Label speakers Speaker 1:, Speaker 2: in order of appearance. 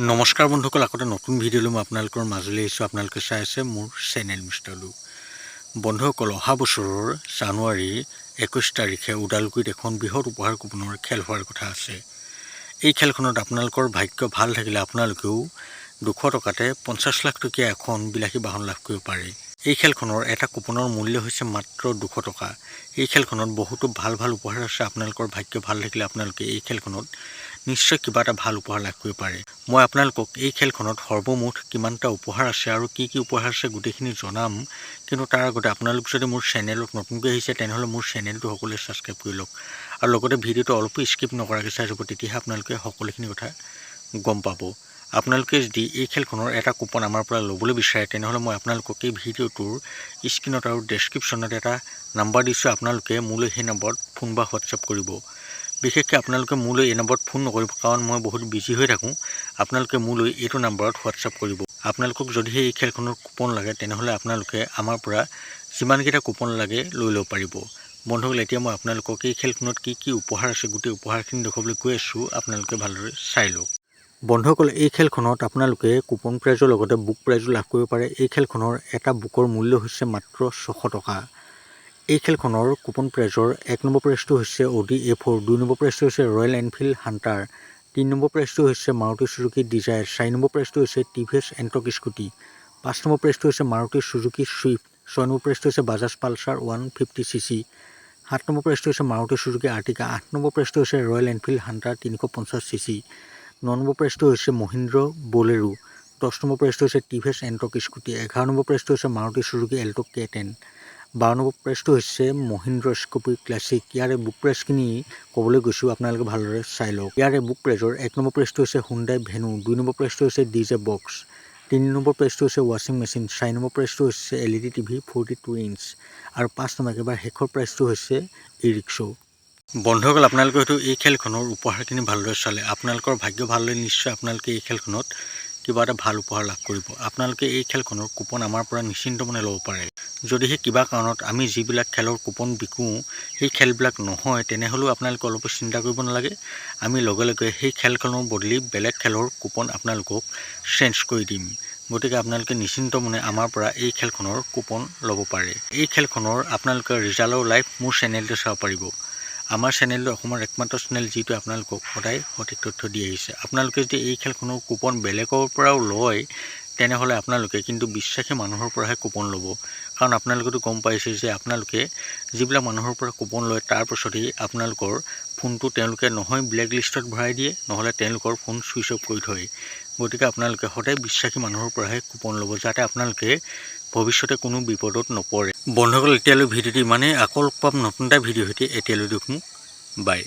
Speaker 1: নমস্কাৰ বন্ধুসকল, আকৌ নতুন ভিডিঅ'লৈ মই আপোনালোকৰ মাজলৈ আহিছোঁ। আপোনালোকে চাই আছে মোৰ চেনেল মিষ্টাৰ লু। বন্ধুসকল, অহা বছৰৰ জানুৱাৰী 21 তাৰিখে ওদালগুৰিত এখন বৃহৎ উপহাৰ কুপনৰ খেল হোৱাৰ কথা আছে। এই খেলখনত আপোনালোকৰ ভাগ্য ভাল থাকিলে আপোনালোকেও 200 টকাতে 50 লাখ টকীয়া এখন বিলাসী বাহন লাভ কৰিব পাৰে। এই খেলখনৰ এটা কুপনৰ মূল্য হৈছে মাত্ৰ 200 টকা। এই খেলখনত বহুতো ভাল ভাল উপহাৰ আছে। আপোনালোকৰ ভাগ্য ভাল থাকিলে আপোনালোকে এই খেলখনত নিশ্চয় কিবা এটা ভাল উপহাৰ লাভ কৰিব পাৰে। মই আপোনালোকক এই খেলখনত সৰ্বমুঠ কিমানটা উপহাৰ আছে আৰু কি কি উপহাৰ আছে গোটেইখিনি জনাম। কিন্তু তাৰ আগতে আপোনালোক যদি মোৰ চেনেলত নতুনকৈ আহিছে তেনেহ'লে মোৰ চেনেলটো সকলোৱে ছাবস্ক্ৰাইব কৰি লওক আৰু লগতে ভিডিঅ'টো অলপো স্কিপ নকৰাকৈ চাই যাব, তেতিয়াহে আপোনালোকে সকলোখিনি কথা গম পাব। আপোনালোকে যদি এই খেলখনৰ এটা কুপন আমাৰ পৰা ল'বলৈ বিচাৰে তেনেহ'লে মই আপোনালোকক এই ভিডিঅ'টোৰ স্ক্ৰীনত আৰু ডেছক্ৰিপশ্যনত এটা নাম্বাৰ দিছোঁ। আপোনালোকে মোলৈ সেই নম্বৰত ফোন বা হোৱাটছআপ কৰিব। বিশেষকৈ আপোনালোকে মোলৈ এই নম্বৰত ফোন নকৰিব, কাৰণ মই বহুত বিজি হৈ থাকোঁ। আপোনালোকে মোলৈ এইটো নম্বৰত হোৱাটছআপ কৰিব। আপোনালোকক যদিহে এই খেলখনৰ কুপন লাগে তেনেহ'লে আপোনালোকে আমাৰ পৰা যিমানকেইটা কুপন লাগে লৈ ল'ব পাৰিব। বন্ধুসকল, এতিয়া মই আপোনালোকক এই খেলখনত কি কি উপহাৰ আছে গোটেই উপহাৰখিনি দেখুৱাবলৈ গৈ আছোঁ। আপোনালোকে ভালদৰে চাই লওক। বন্ধুসকল, এই খেলখনত আপোনালোকে কুপন প্ৰাইজৰ লগতে বুক প্ৰাইজো লাভ কৰিব পাৰে। এই খেলখনৰ এটা বুকৰ মূল্য হৈছে মাত্ৰ 600 টকা। এই খেলখনৰ কুপন প্ৰাইজৰ 1 নম্বৰ প্ৰাইজটো হৈছে অডি A4, 2 নম্বৰ প্ৰাইজটো হৈছে ৰয়েল এনফিল্ড হাণ্টাৰ, 3 নম্বৰ প্ৰাইজটো হৈছে মাৰুতি চুজুকি ডিজায়াৰ, 4 নম্বৰ প্ৰাইজটো হৈছে টিভিএছ এণ্টৰ্ক স্কুটি, 5 নম্বৰ প্ৰাইজটো হৈছে মাৰুতি চুজুকি ছুইফ্ট, 6 নম্বৰ প্ৰাইজটো হৈছে বাজাজ পালচাৰ 150cc, 7 নম্বৰ প্ৰাইজটো হৈছে মাৰুতি চুজুকি আৰ্টিকা, 8 নম্বৰ প্ৰাইজটো হৈছে royal Enfield Hunter 350cc, 9 number প্ৰাইজটো হৈছে মহিন্দ্ৰ বলেৰো, 10 নম্বৰ প্ৰাইজটো হৈছে টিভিএছ এণ্টৰ্ক স্কুটি, 11 নম্বৰ প্ৰাইজটো হৈছে Maruti Suzuki Alto K10, 12 number প্ৰাইজটো হৈছে মহিন্দ্ৰ স্কৰ্পিঅ ক্লাছিক। ইয়াৰে বুক প্ৰাইজখিনি ক'বলৈ গৈছোঁ, আপোনালোকে ভালদৰে চাই লওক। ইয়াৰে বুক প্ৰাইজৰ 1 নম্বৰ প্ৰাইজটো হৈছে হুণ্ডাই ভেনু, 2 নম্বৰ প্ৰাইজটো হৈছে DJ বক্স, 3 নম্বৰ প্ৰাইজটো হৈছে ৱাশ্বিং মেচিন, 4 নম্বৰ প্ৰাইজটো হৈছে LED TV 42 ইঞ্চ আৰু 5 নম্বৰ একেবাৰে শেষৰ প্ৰাইজটো হৈছে ই ৰিক্সা। বন্ধুসকল, আপোনালোকে হয়তো এই খেলখনৰ উপহাৰখিনি ভালদৰে চালে। আপোনালোকৰ ভাগ্য ভাল হ'লে নিশ্চয় আপোনালোকে এই খেলখনত কিবা এটা ভাল উপহাৰ লাভ কৰিব। আপোনালোকে এই খেলখনৰ কুপন আমাৰ পৰা নিশ্চিন্ত মনে ল'ব পাৰে। যদিহে কিবা কাৰণত আমি যিবিলাক খেলৰ কুপন বিকোঁ সেই খেলবিলাক নহয় তেনেহ'লেও আপোনালোকে অলপ চিন্তা কৰিব নালাগে। আমি লগে লগে সেই খেলখনৰ বদলি বেলেগ খেলৰ কুপন আপোনালোকক চেঞ্জ কৰি দিম। গতিকে আপোনালোকে নিশ্চিন্ত মনে আমাৰ পৰা এই খেলখনৰ কুপন ল'ব পাৰে। এই খেলখনৰ আপোনালোকে ৰিজাল্টৰ লাইভ মোৰ চেনেলতে চাব পাৰিব। আমাৰ চেনেলটো অসমৰ একমাত্ৰ চেনেল যিটোৱে আপোনালোকক সদায় সঠিক তথ্য দি আহিছে। আপোনালোকে যদি এই খেলখনৰ কুপন বেলেগৰ পৰাও লয় তেনেহ'লে আপোনালোকে কিন্তু বিশ্বাসী মানুহৰ পৰাহে কুপন ল'ব, কাৰণ আপোনালোকেতো গম পাইছে যে আপোনালোকে যিবিলাক মানুহৰ পৰা কুপন লয় তাৰ পাছতেই আপোনালোকৰ ফোনটো তেওঁলোকে নহয় ব্লেক লিষ্টত ভৰাই দিয়ে, নহ'লে তেওঁলোকৰ ফোন ছুইচ অফ কৰি থয়। গতিকে আপোনালোকে সদায় বিশ্বাসী মানুহৰ পৰাহে কুপন ল'ব, যাতে আপোনালোকে ভৱিষ্যতে কোনো বিপদত নপৰে। বন্ধুসকল, এতিয়ালৈ ভিডিঅ'টো ইমানেই। আকৌ লগ পাম নতুন এটা ভিডিঅ' সৈতে। এতিয়ালৈ দেখোঁ বাই।